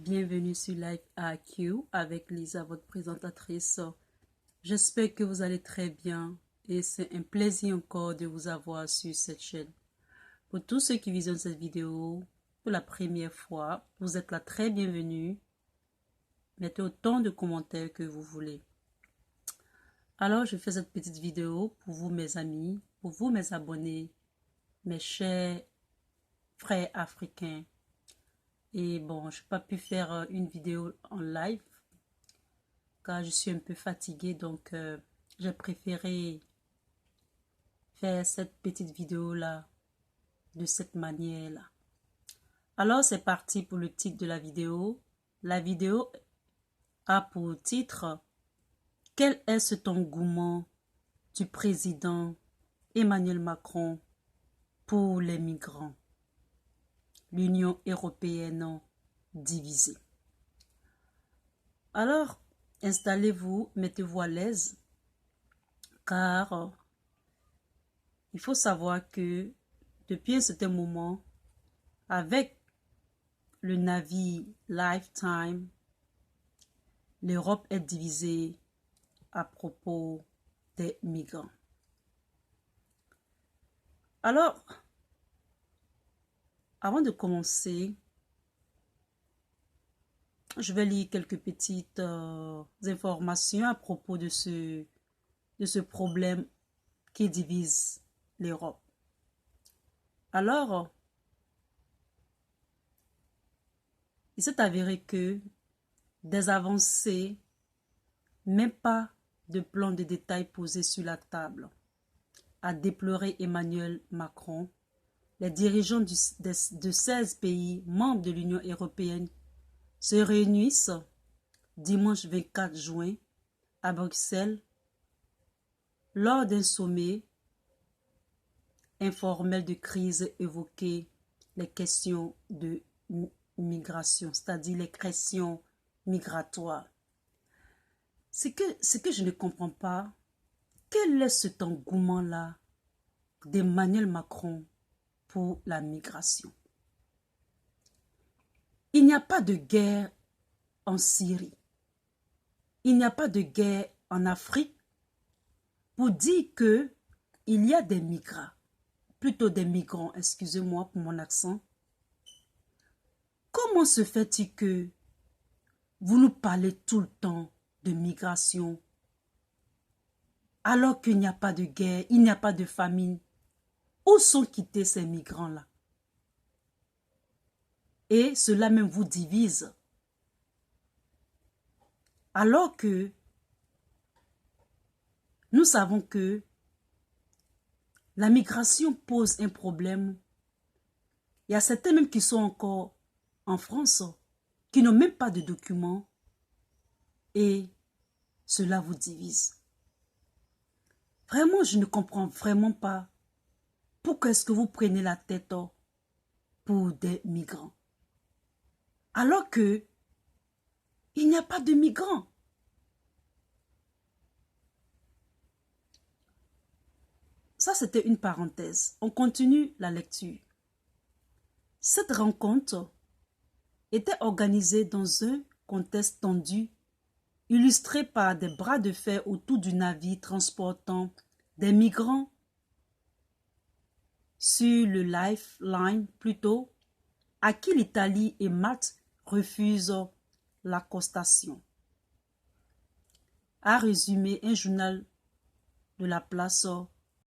Bienvenue sur Life AQ avec Lisa, votre présentatrice. J'espère que vous allez très bien et c'est un plaisir encore de vous avoir sur cette chaîne. Pour tous ceux qui visionnent cette vidéo pour la première fois, vous êtes la très bienvenue. Mettez autant de commentaires que vous voulez. Alors, je fais cette petite vidéo pour vous, mes amis, pour vous, mes abonnés, mes chers frères africains. Et bon, je n'ai pas pu faire une vidéo en live car je suis un peu fatiguée, donc j'ai préféré faire cette petite vidéo-là de cette manière-là. Alors, c'est parti pour le titre de la vidéo. La vidéo a pour titre « Quel est cet engouement du président Emmanuel Macron pour les migrants ? L'Union européenne divisée. » Alors, installez-vous, mettez-vous à l'aise, car il faut savoir que depuis un certain moment, avec le navire Lifetime, l'Europe est divisée à propos des migrants. Alors, avant de commencer, je vais lire quelques petites informations à propos de ce problème qui divise l'Europe. Alors, il s'est avéré que des avancées, même pas de plan de détail posé sur la table, a déploré Emmanuel Macron. Les dirigeants de 16 pays membres de l'Union européenne se réunissent dimanche 24 juin à Bruxelles lors d'un sommet informel de crise évoqué les questions de migration, c'est-à-dire les questions migratoires. Ce que je ne comprends pas, quel est cet engouement-là d'Emmanuel Macron pour la migration? Il n'y a pas de guerre en Syrie. Il n'y a pas de guerre en Afrique pour dire que il y a des migrants, plutôt des migrants, excusez-moi pour mon accent. Comment se fait-il que vous nous parlez tout le temps de migration alors qu'il n'y a pas de guerre, il n'y a pas de famine? Où sont quittés ces migrants-là? Et cela même vous divise. Alors que nous savons que la migration pose un problème. Il y a certains même qui sont encore en France, qui n'ont même pas de documents, et cela vous divise. Vraiment, je ne comprends vraiment pas pourquoi est-ce que vous prenez la tête pour des migrants. Alors que il n'y a pas de migrants. Ça, c'était une parenthèse. On continue la lecture. Cette rencontre était organisée dans un contexte tendu, illustré par des bras de fer autour du navire transportant des migrants sur le Lifeline, plutôt, à qui l'Italie et Malte refusent l'accostation. A résumé un journal de la place